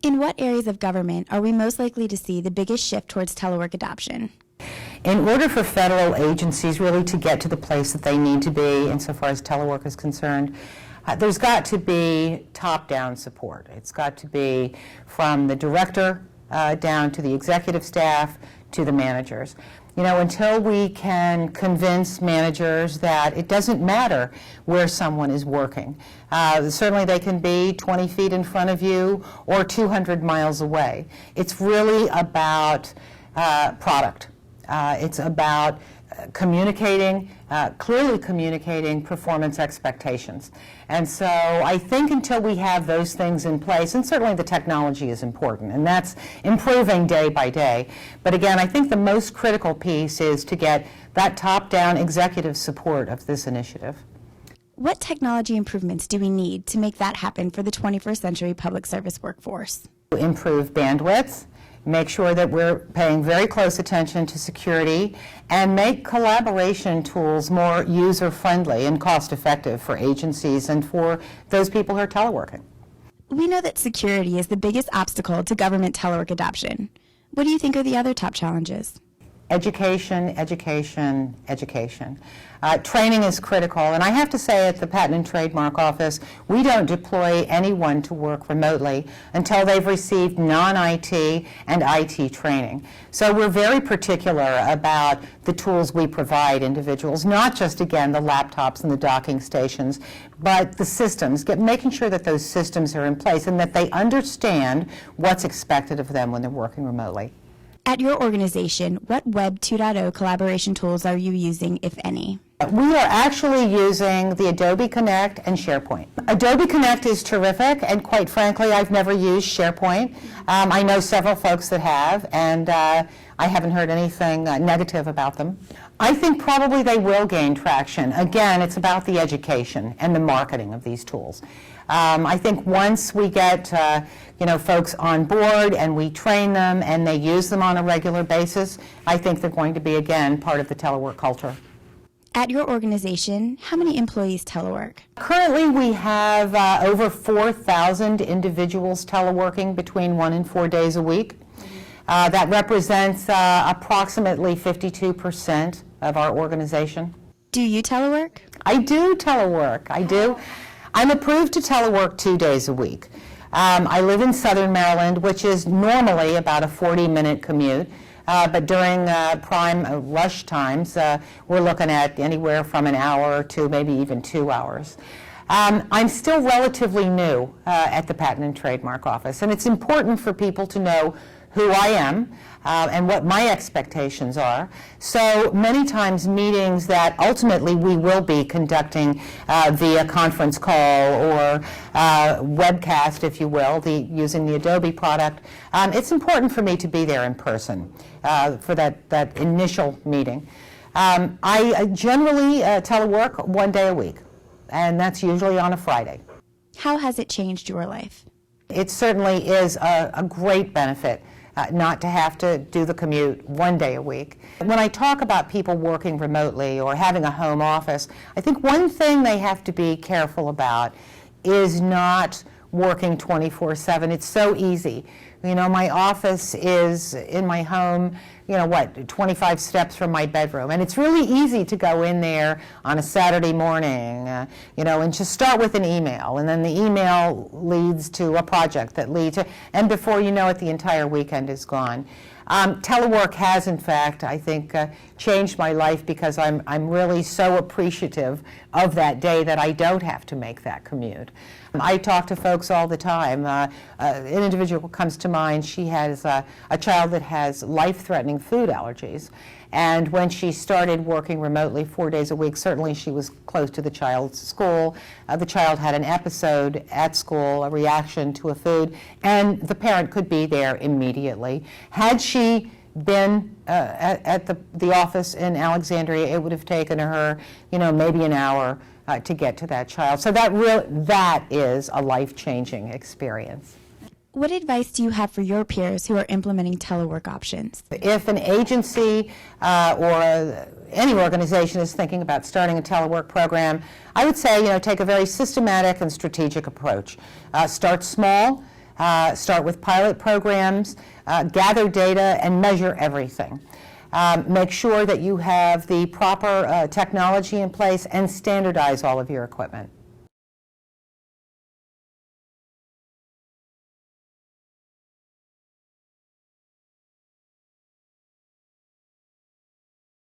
In what areas of government are we most likely to see the biggest shift towards telework adoption? In order for federal agencies really to get to the place that they need to be insofar as telework is concerned, there's got to be top-down support. It's got to be from the director down to the executive staff to the managers. You know, until we can convince managers that it doesn't matter where someone is working. Certainly they can be 20 feet in front of you or 200 miles away. It's really about product. It's about clearly communicating performance expectations. And so I think until we have those things in place, and certainly the technology is important, and that's improving day by day. But again, I think the most critical piece is to get that top-down executive support of this initiative. What technology improvements do we need to make that happen for the 21st century public service workforce? Improve bandwidth, make sure that we're paying very close attention to security, and make collaboration tools more user-friendly and cost-effective for agencies and for those people who are teleworking. We know that security is the biggest obstacle to government telework adoption. What do you think are the other top challenges? Education, education, education. Training is critical, and I have to say at the Patent and Trademark Office, we don't deploy anyone to work remotely until they've received non-IT and IT training. So we're very particular about the tools we provide individuals, not just, again, the laptops and the docking stations, but the systems, making sure that those systems are in place and that they understand what's expected of them when they're working remotely. At your organization, what Web 2.0 collaboration tools are you using, if any? We are actually using the Adobe Connect and SharePoint. Adobe Connect is terrific, and quite frankly, I've never used SharePoint. I know several folks that have, and I haven't heard anything negative about them. I think probably they will gain traction. Again, it's about the education and the marketing of these tools. I think once we get folks on board and we train them and they use them on a regular basis, I think they're going to be, again, part of the telework culture. At your organization, how many employees telework? Currently, we have over 4,000 individuals teleworking between 1 and 4 days a week. That represents approximately 52% of our organization. Do you telework? I do telework. I do. I'm approved to telework 2 days a week. I live in Southern Maryland, which is normally about a 40-minute commute. But during prime rush times, we're looking at anywhere from an hour to maybe even 2 hours. I'm still relatively new at the Patent and Trademark Office, and it's important for people to know who I am and what my expectations are. So many times meetings that ultimately we will be conducting via conference call or webcast, if you will, using the Adobe product, it's important for me to be there in person for that initial meeting. I generally telework 1 day a week, and that's usually on a Friday. How has it changed your life? It certainly is a great benefit not to have to do the commute 1 day a week. When I talk about people working remotely or having a home office, I think one thing they have to be careful about is not working 24/7. It's so easy. You know, my office is in my home, 25 steps from my bedroom. And it's really easy to go in there on a Saturday morning, and just start with an email. And then the email leads to a project that leads to, and before you know it, the entire weekend is gone. Telework has, in fact, I think, changed my life because I'm really so appreciative of that day that I don't have to make that commute. I talk to folks all the time. An individual comes to mind. She has a child that has life-threatening food allergies. And when she started working remotely 4 days a week, certainly she was close to the child's school. The child had an episode at school, a reaction to a food, and the parent could be there immediately. Had she been at the office in Alexandria, it would have taken her, maybe an hour to get to that child. So that is a life-changing experience. What advice do you have for your peers who are implementing telework options? If an agency or any organization is thinking about starting a telework program, I would say, take a very systematic and strategic approach. Start small. Start with pilot programs, gather data, and measure everything. Make sure that you have the proper technology in place and standardize all of your equipment.